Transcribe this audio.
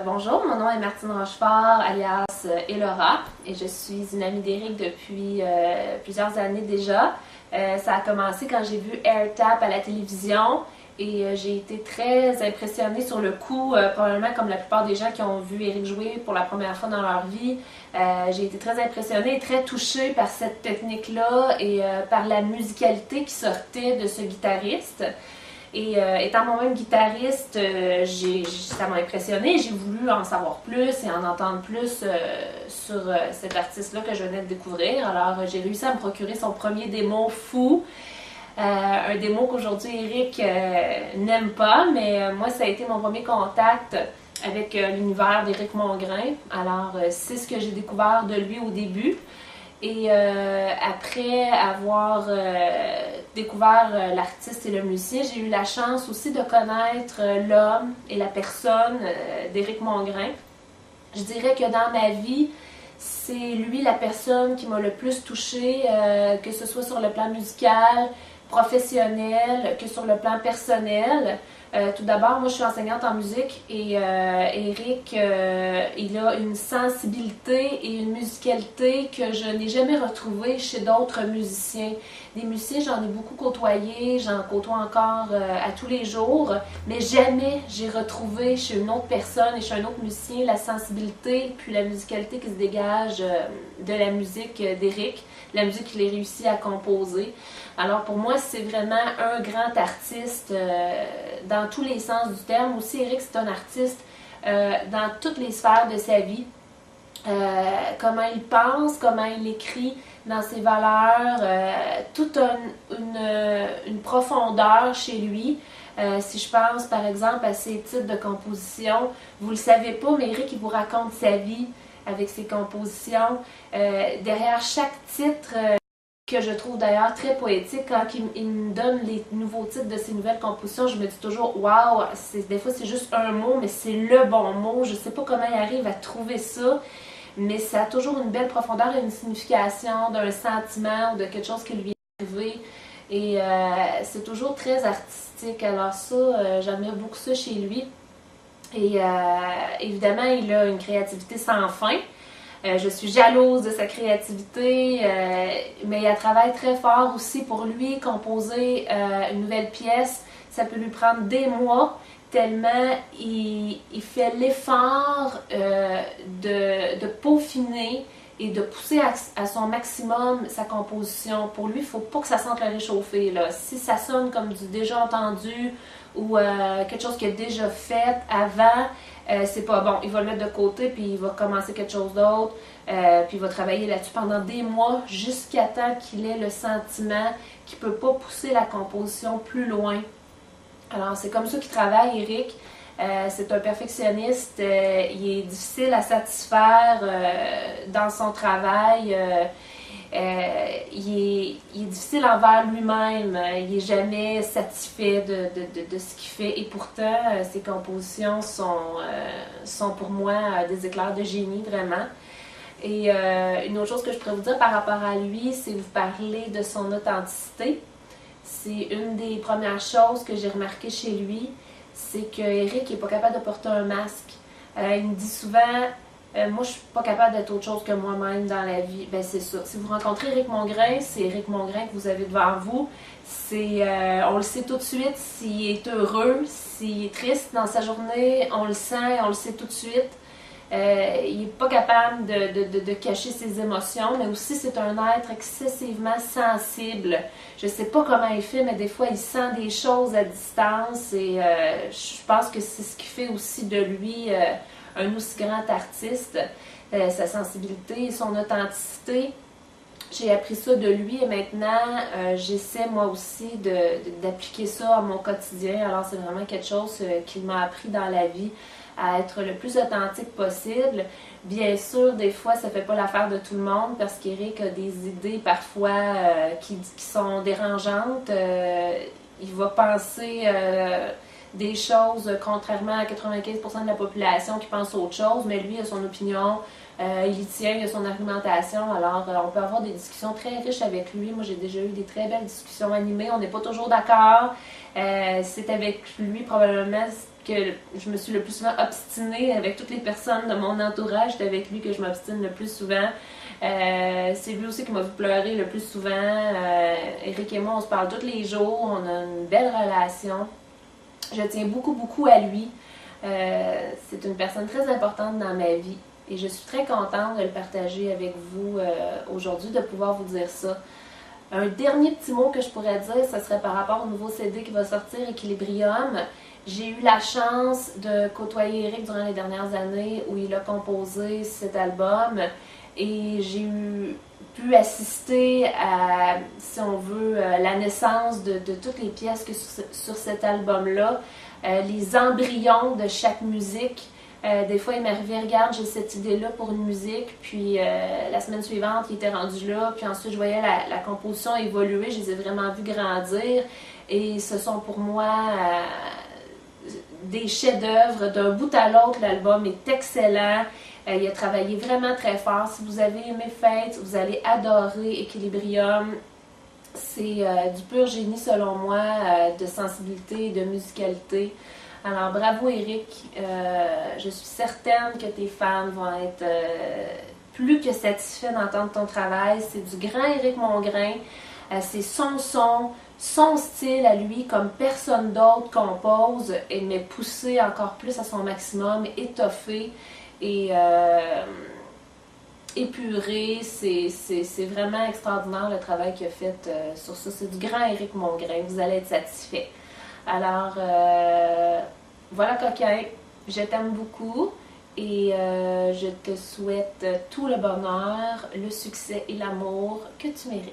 Bonjour, mon nom est Martine Rochefort, alias Elora, et je suis une amie d'Éric depuis plusieurs années déjà. Ça a commencé quand j'ai vu AirTap à la télévision et j'ai été très impressionnée sur le coup, probablement comme la plupart des gens qui ont vu Éric jouer pour la première fois dans leur vie. J'ai été très impressionnée et très touchée par cette technique-là et par la musicalité qui sortait de ce guitariste. Et étant moi-même guitariste, ça m'a impressionné. J'ai voulu en savoir plus et en entendre plus sur cet artiste-là que je venais de découvrir. Alors, j'ai réussi à me procurer son premier démo fou. Un démo qu'aujourd'hui Éric n'aime pas, mais moi, ça a été mon premier contact avec l'univers d'Éric Mongrain. Alors, c'est ce que j'ai découvert de lui au début. Et après avoir découvert l'artiste et le musicien, j'ai eu la chance aussi de connaître l'homme et la personne d'Éric Mongrain. Je dirais que dans ma vie, c'est lui la personne qui m'a le plus touchée, que ce soit sur le plan musical, professionnel, que sur le plan personnel. Tout d'abord, moi je suis enseignante en musique et Éric, il a une sensibilité et une musicalité que je n'ai jamais retrouvée chez d'autres musiciens. Des musiciens, j'en ai beaucoup côtoyé, j'en côtoie encore à tous les jours, mais jamais j'ai retrouvé chez une autre personne et chez un autre musicien la sensibilité puis la musicalité qui se dégage de la musique d'Éric, la musique qu'il a réussi à composer. Alors pour moi, c'est vraiment un grand artiste dans tous les sens du terme. Aussi, Éric, c'est un artiste dans toutes les sphères de sa vie. Comment il pense, comment il écrit dans ses valeurs, toute une profondeur chez lui. Si je pense par exemple à ses titres de composition, vous le savez pas, mais Éric, il vous raconte sa vie avec ses compositions. Derrière chaque titre, que je trouve d'ailleurs très poétique, quand il me donne les nouveaux titres de ses nouvelles compositions, je me dis toujours waouh, des fois c'est juste un mot, mais c'est le bon mot. Je sais pas comment il arrive à trouver ça, mais ça a toujours une belle profondeur et une signification d'un sentiment ou de quelque chose qui lui est arrivé. Et c'est toujours très artistique. Alors ça, j'admire beaucoup ça chez lui. Et évidemment, il a une créativité sans fin. Je suis jalouse de sa créativité, mais il travaille très fort aussi pour lui. Composer une nouvelle pièce, ça peut lui prendre des mois, tellement il fait l'effort de peaufiner et de pousser à son maximum sa composition. Pour lui, il ne faut pas que ça sente le réchauffer, là. Si ça sonne comme du déjà entendu ou quelque chose qu'il a déjà fait avant, c'est pas bon. Il va le mettre de côté puis il va commencer quelque chose d'autre, puis il va travailler là-dessus pendant des mois jusqu'à temps qu'il ait le sentiment qu'il peut pas pousser la composition plus loin. Alors c'est comme ça qu'il travaille, Éric. C'est un perfectionniste, il est difficile à satisfaire dans son travail. Il est difficile envers lui-même, il n'est jamais satisfait de ce qu'il fait et pourtant ses compositions sont pour moi des éclairs de génie vraiment. Et une autre chose que je pourrais vous dire par rapport à lui, c'est vous parler de son authenticité. C'est une des premières choses que j'ai remarqué chez lui, c'est que Éric n'est pas capable de porter un masque. Il me dit souvent moi, je suis pas capable d'être autre chose que moi-même dans la vie. Ben, c'est ça. Si vous rencontrez Éric Mongrain, c'est Éric Mongrain que vous avez devant vous. On le sait tout de suite s'il est heureux, s'il est triste dans sa journée. On le sent, on le sait tout de suite. Il n'est pas capable de cacher ses émotions, mais aussi c'est un être excessivement sensible. Je ne sais pas comment il fait, mais des fois il sent des choses à distance et je pense que c'est ce qui fait aussi de lui un aussi grand artiste, sa sensibilité et son authenticité. J'ai appris ça de lui et maintenant j'essaie moi aussi d'appliquer ça à mon quotidien. Alors c'est vraiment quelque chose qu'il m'a appris dans la vie, à être le plus authentique possible. Bien sûr, des fois, ça fait pas l'affaire de tout le monde parce qu'Éric a des idées parfois qui sont dérangeantes. Il va penser des choses contrairement à 95% de la population qui pense autre chose, mais lui a son opinion, il y tient, il a son argumentation. Alors, on peut avoir des discussions très riches avec lui. Moi, j'ai déjà eu des très belles discussions animées. On n'est pas toujours d'accord, C'est avec lui probablement que je me suis le plus souvent obstinée avec toutes les personnes de mon entourage. C'est avec lui que je m'obstine le plus souvent. C'est lui aussi qui m'a vu pleurer le plus souvent. Eric et moi, on se parle tous les jours. On a une belle relation. Je tiens beaucoup à lui. C'est une personne très importante dans ma vie. Et je suis très contente de le partager avec vous aujourd'hui, de pouvoir vous dire ça. Un dernier petit mot que je pourrais dire, ce serait par rapport au nouveau CD qui va sortir, Equilibrium. J'ai eu la chance de côtoyer Eric durant les dernières années où il a composé cet album et j'ai pu assister à, si on veut, la naissance de toutes les pièces que sur cet album-là, les embryons de chaque musique. Des fois, il m'arrivait, regarde, j'ai cette idée-là pour une musique, puis la semaine suivante, il était rendu là, puis ensuite, je voyais la composition évoluer, je les ai vraiment vus grandir, et ce sont pour moi des chefs-d'œuvre. D'un bout à l'autre, l'album est excellent. Il a travaillé vraiment très fort. Si vous avez aimé Fate, vous allez adorer Equilibrium. C'est du pur génie selon moi, de sensibilité et de musicalité. Alors bravo Eric, je suis certaine que tes fans vont être plus que satisfaits d'entendre ton travail. C'est du grand Eric Mongrain, c'est son style à lui comme personne d'autre compose, mais poussé encore plus à son maximum, étoffé et épuré. C'est vraiment extraordinaire le travail qu'il a fait sur ça. C'est du grand Eric Mongrain, vous allez être satisfait. Alors, voilà coquin, je t'aime beaucoup et je te souhaite tout le bonheur, le succès et l'amour que tu mérites.